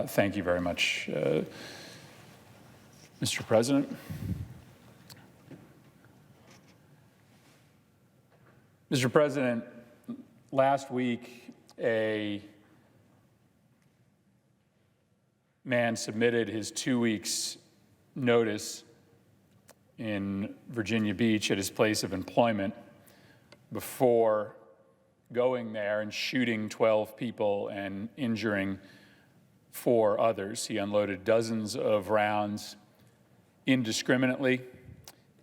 Thank you very much, Mr. President. Mr. President, last week, a man submitted his 2 weeks notice in Virginia Beach at his place of employment before going there and shooting 12 people and injuring 4 others. He unloaded dozens of rounds indiscriminately.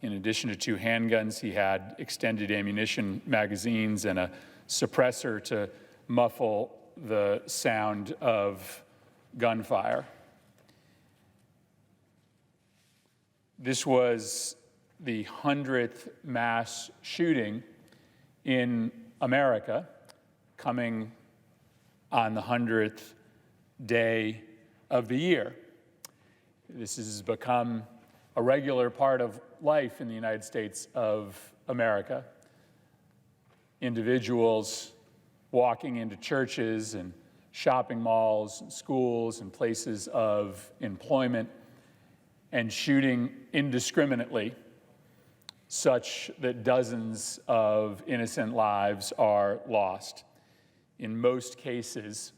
In addition to 2 handguns, he had extended ammunition magazines and a suppressor to muffle the sound of gunfire. This was the 100th mass shooting in America, coming on the 100th day of the year. This has become a regular part of life in the United States of America. Individuals walking into churches and shopping malls and schools and places of employment and shooting indiscriminately, such that dozens of innocent lives are lost. In most cases,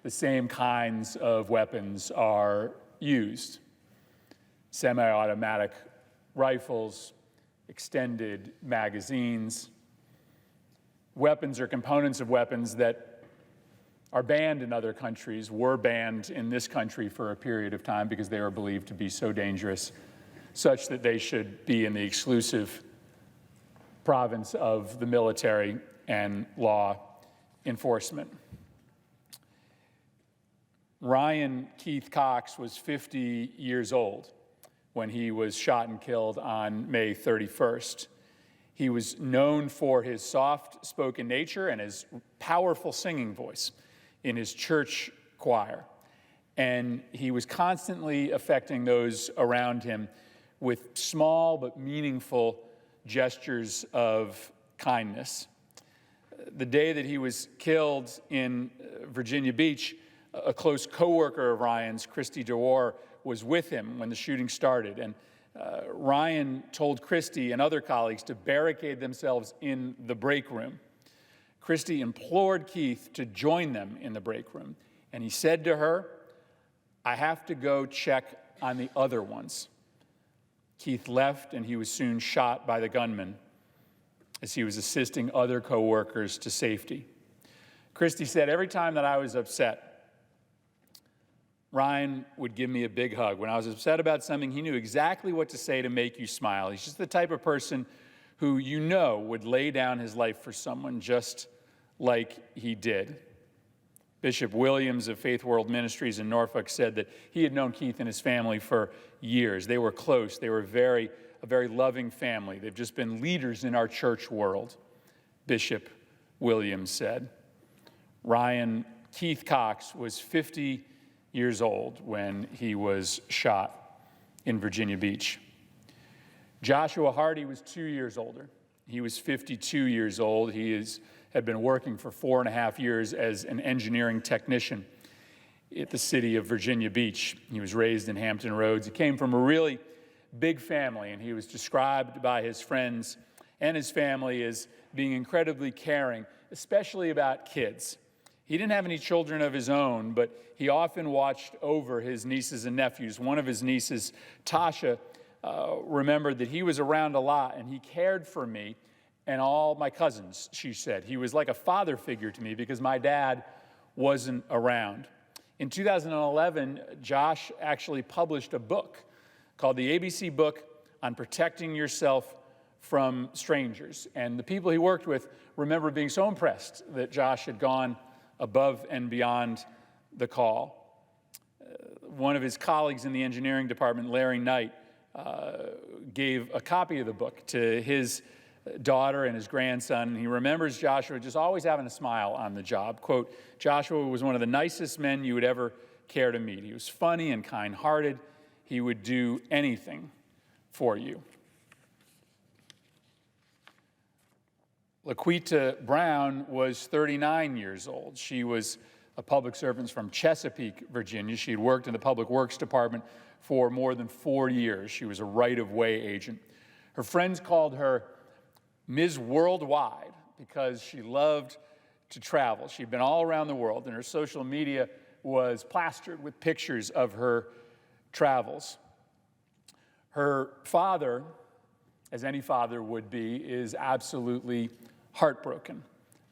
the same kinds of weapons are used: semi-automatic rifles, extended magazines, weapons or components of weapons that are banned in other countries, were banned in this country for a period of time because they were believed to be so dangerous, such that they should be in the exclusive province of the military and law enforcement. Ryan Keith Cox was 50 years old when he was shot and killed on May 31st. He was known for his soft-spoken nature and his powerful singing voice in his church choir. And he was constantly affecting those around him with small but meaningful gestures of kindness. The day that he was killed in Virginia Beach, a close coworker of Ryan's, Christy DeWar, was with him when the shooting started. And Ryan told Christy and other colleagues to barricade themselves in the break room. Christy implored Keith to join them in the break room. And he said to her, "I have to go check on the other ones." Keith left, and he was soon shot by the gunman as he was assisting other coworkers to safety. Christy said, "Every time that I was upset, Ryan would give me a big hug. When I was upset about something, he knew exactly what to say to make you smile. He's just the type of person who you know would lay down his life for someone just like he did." Bishop Williams of Faith World Ministries in Norfolk said that he had known Keith and his family for years. They were close. They were a very loving family. They've just been leaders in our church world, Bishop Williams said. Ryan Keith Cox was 50 years old when he was shot in Virginia Beach. Joshua Hardy was 2 years older. He was 52 years old. He had been working for 4.5 years as an engineering technician at the city of Virginia Beach. He was raised in Hampton Roads. He came from a really big family, and he was described by his friends and his family as being incredibly caring, especially about kids. He didn't have any children of his own, but he often watched over his nieces and nephews. One of his nieces, Tasha, remembered that he was around a lot, and he cared for me and all my cousins, she said. He was like a father figure to me because my dad wasn't around. In 2011, Josh actually published a book called the ABC Book on Protecting Yourself from Strangers. And the people he worked with remember being so impressed that Josh had gone above and beyond the call. One of his colleagues in the engineering department, Larry Knight, gave a copy of the book to his daughter and his grandson. And he remembers Joshua just always having a smile on the job. Quote, "Joshua was one of the nicest men you would ever care to meet. He was funny and kind-hearted. He would do anything for you." Laquita Brown was 39 years old. She was a a public servant from Chesapeake, Virginia. She had worked in the Public Works Department for more than 4 years. She was a right-of-way agent. Her friends called her Ms. Worldwide because she loved to travel. She'd been all around the world, and her social media was plastered with pictures of her travels. Her father, as any father would be, is absolutely heartbroken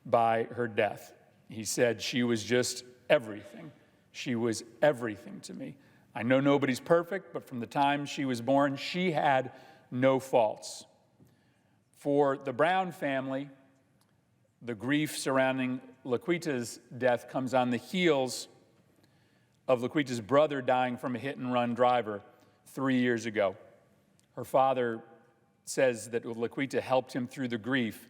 by her death. He said, "She was just everything. She was everything to me. I know nobody's perfect, but from the time she was born, she had no faults." For the Brown family, the grief surrounding Laquita's death comes on the heels of Laquita's brother dying from a hit-and-run driver 3 years ago. Her father says that Laquita helped him through the grief.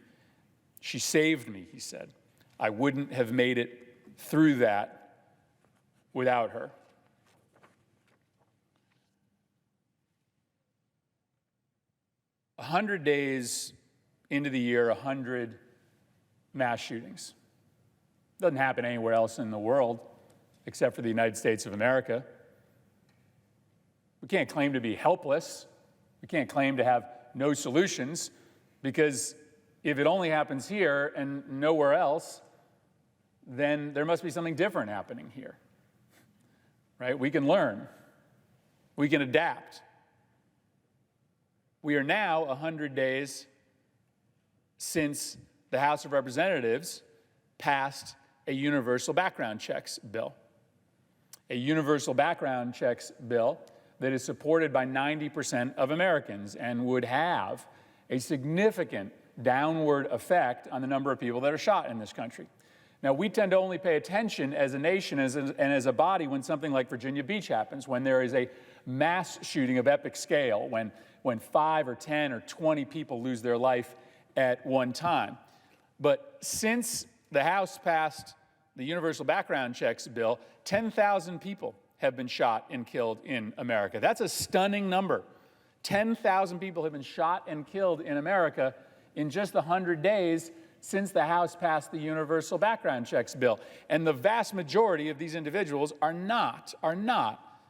"She saved me," he said. "I wouldn't have made it through that without her." A 100 days into the year, 100 mass shootings. Doesn't happen anywhere else in the world except for the United States of America. We can't claim to be helpless. We can't claim to have no solutions, because if it only happens here and nowhere else, then there must be something different happening here, right? We can learn. We can adapt. We are now 100 days since the House of Representatives passed a universal background checks bill. A universal background checks bill that is supported by 90% of Americans and would have a significant downward effect on the number of people that are shot in this country. Now, we tend to only pay attention as a nation and as a body when something like Virginia Beach happens, when there is a mass shooting of epic scale, when 5 or 10 or 20 people lose their life at one time. But since the House passed the universal background checks bill, 10,000 people have been shot and killed in America. That's a stunning number. 10,000 people have been shot and killed in America in just the 100 days since the House passed the universal background checks bill. And the vast majority of these individuals are not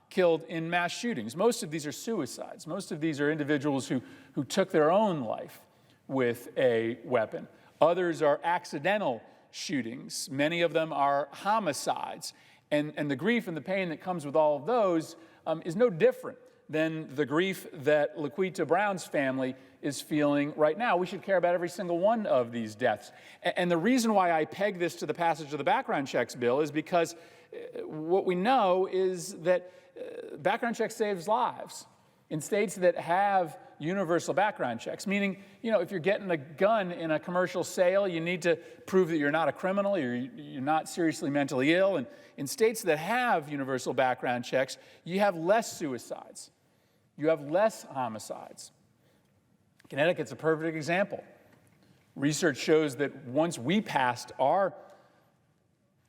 killed in mass shootings. Most of these are suicides. Most of these are individuals who took their own life with a weapon. Others are accidental shootings. Many of them are homicides. And the grief and the pain that comes with all of those is no different than the grief that Laquita Brown's family is feeling right now. We should care about every single one of these deaths. And the reason why I peg this to the passage of the background checks bill is because what we know is that background checks saves lives in states that have universal background checks, meaning, if you're getting a gun in a commercial sale, you need to prove that you're not a criminal, you're not seriously mentally ill. And in states that have universal background checks, you have less suicides. You have less homicides. Connecticut's a perfect example. Research shows that once we passed our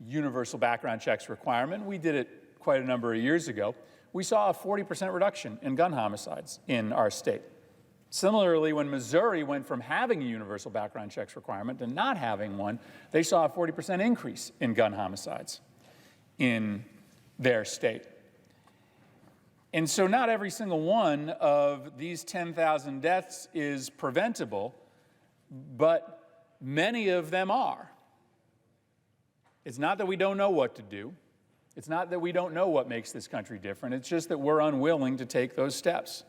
universal background checks requirement, we did it quite a number of years ago, we saw a 40% reduction in gun homicides in our state. Similarly, when Missouri went from having a universal background checks requirement to not having one, they saw a 40% increase in gun homicides in their state. And so not every single one of these 10,000 deaths is preventable, but many of them are. It's not that we don't know what to do. It's not that we don't know what makes this country different. It's just that we're unwilling to take those steps.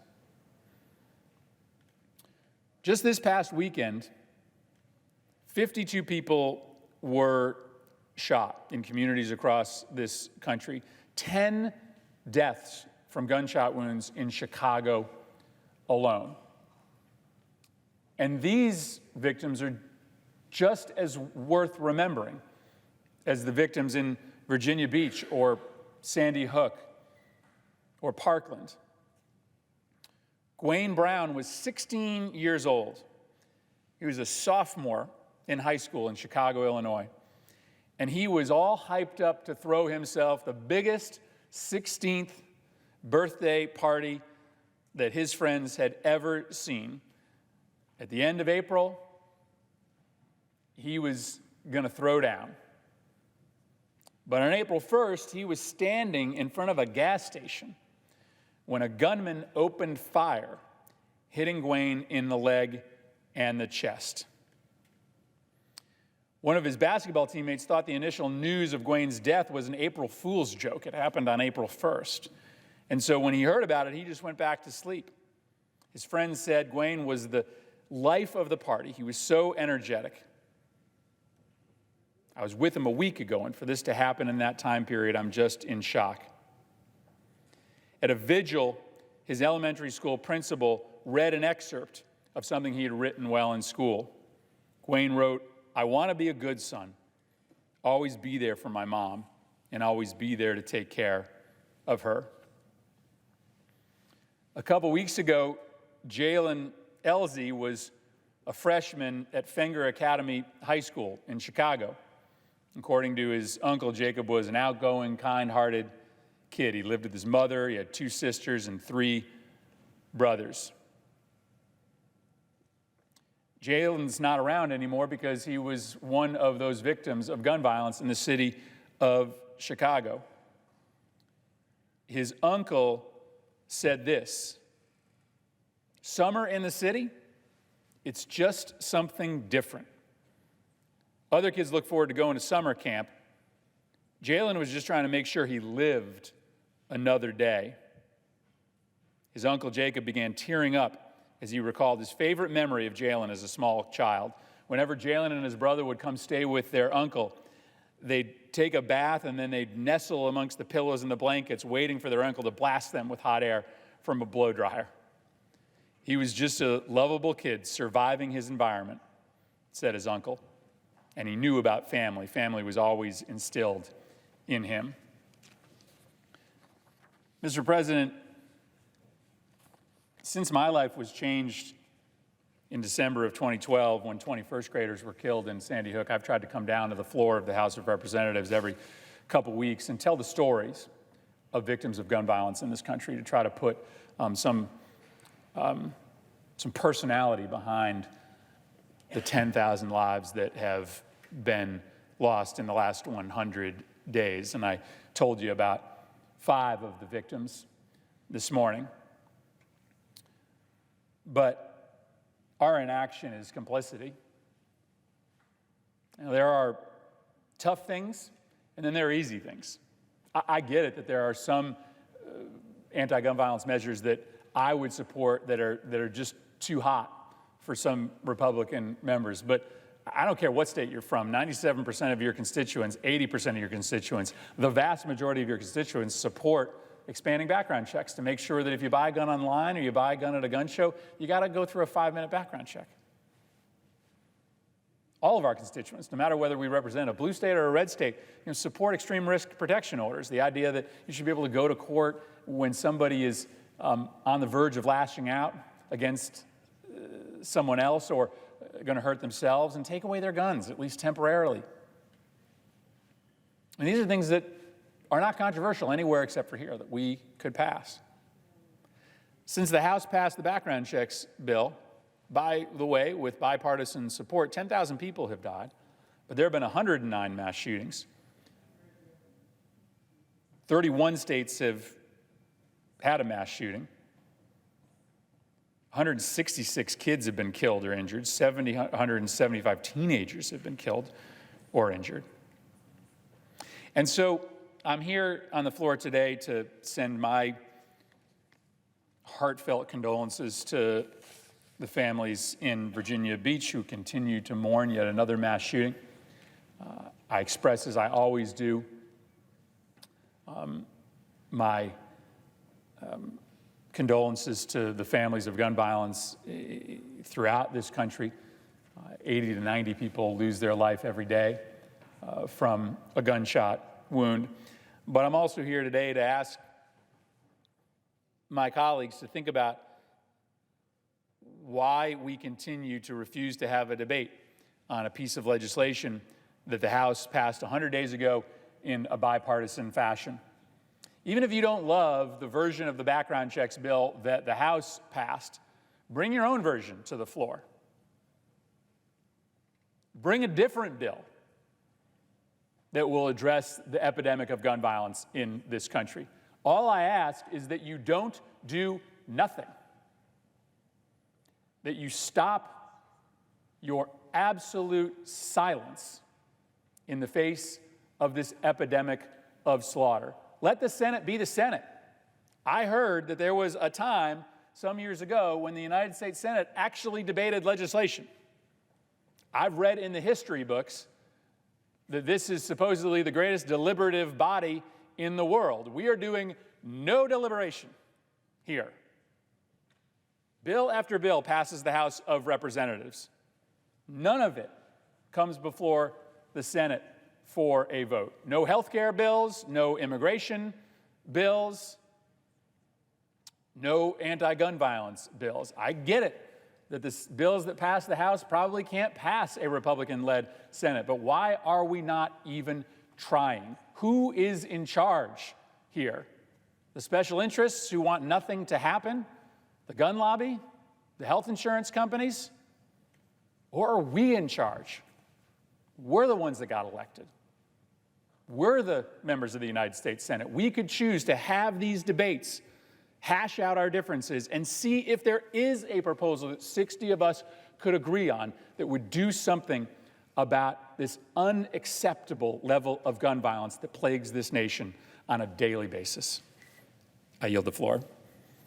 Just this past weekend, 52 people were shot in communities across this country. 10 deaths from gunshot wounds in Chicago alone. And these victims are just as worth remembering as the victims in Virginia Beach or Sandy Hook or Parkland. Gwayne Brown was 16 years old. He was a sophomore in high school in Chicago, Illinois. And he was all hyped up to throw himself the biggest 16th birthday party that his friends had ever seen. At the end of April, he was going to throw down. But on April 1st, he was standing in front of a gas station when a gunman opened fire, hitting Gwen in the leg and the chest. One of his basketball teammates thought the initial news of Gwen's death was an April Fool's joke. It happened on April 1st. And so when he heard about it, he just went back to sleep. His friends said Gwen was the life of the party. He was so energetic. I was with him a week ago, and for this to happen in that time period, I'm just in shock. At a vigil, his elementary school principal read an excerpt of something he had written while in school. Gwen wrote, "I want to be a good son, always be there for my mom, and always be there to take care of her." A couple weeks ago, Jalen Elzy was a freshman at Fenger Academy High School in Chicago. According to his uncle, Jacob was an outgoing, kind-hearted kid. He lived with his mother. He had 2 sisters and 3 brothers. Jalen's not around anymore because he was one of those victims of gun violence in the city of Chicago. His uncle said this: "Summer in the city, it's just something different. Other kids look forward to going to summer camp. Jalen was just trying to make sure he lived another day." His uncle Jacob began tearing up as he recalled his favorite memory of Jalen as a small child. Whenever Jalen and his brother would come stay with their uncle, they'd take a bath and then they'd nestle amongst the pillows and the blankets, waiting for their uncle to blast them with hot air from a blow dryer. He was just a lovable kid surviving his environment, said his uncle. And he knew about family. Family was always instilled in him. Mr. President, since my life was changed in December of 2012 when 20 first graders were killed in Sandy Hook, I've tried to come down to the floor of the House of Representatives every couple weeks and tell the stories of victims of gun violence in this country, to try to put some personality behind the 10,000 lives that have been lost in the last 100 days. And I told you about 5 of the victims this morning. But our inaction is complicity. Now, there are tough things, and then there are easy things. I get it that there are some anti-gun violence measures that I would support that are just too hot for some Republican members. But I don't care what state you're from, 97% of your constituents, 80% of your constituents, the vast majority of your constituents support expanding background checks to make sure that if you buy a gun online or you buy a gun at a gun show, you got to go through a 5-minute background check. All of our constituents, no matter whether we represent a blue state or a red state, support extreme risk protection orders. The idea that you should be able to go to court when somebody is on the verge of lashing out against someone else or going to hurt themselves, and take away their guns, at least temporarily. And these are things that are not controversial anywhere except for here, that we could pass. Since the House passed the background checks bill, by the way, with bipartisan support, 10,000 people have died, but there have been 109 mass shootings. 31 states have had a mass shooting. 166 kids have been killed or injured. 175 teenagers have been killed or injured. And so I'm here on the floor today to send my heartfelt condolences to the families in Virginia Beach who continue to mourn yet another mass shooting. I express, as I always do, my condolences to the families of gun violence throughout this country. 80 to 90 people lose their life every day from a gunshot wound. But I'm also here today to ask my colleagues to think about why we continue to refuse to have a debate on a piece of legislation that the House passed 100 days ago in a bipartisan fashion. Even if you don't love the version of the background checks bill that the House passed, bring your own version to the floor. Bring a different bill that will address the epidemic of gun violence in this country. All I ask is that you don't do nothing, that you stop your absolute silence in the face of this epidemic of slaughter. Let the Senate be the Senate. I heard that there was a time some years ago when the United States Senate actually debated legislation. I've read in the history books that this is supposedly the greatest deliberative body in the world. We are doing no deliberation here. Bill after bill passes the House of Representatives. None of it comes before the Senate for a vote. No health care bills, no immigration bills, no anti-gun violence bills. I get it that the bills that pass the House probably can't pass a Republican-led Senate, but why are we not even trying? Who is in charge here? The special interests who want nothing to happen? The gun lobby? The health insurance companies? Or are we in charge? We're the ones that got elected. We're the members of the United States Senate. We could choose to have these debates, hash out our differences, and see if there is a proposal that 60 of us could agree on that would do something about this unacceptable level of gun violence that plagues this nation on a daily basis. I yield the floor.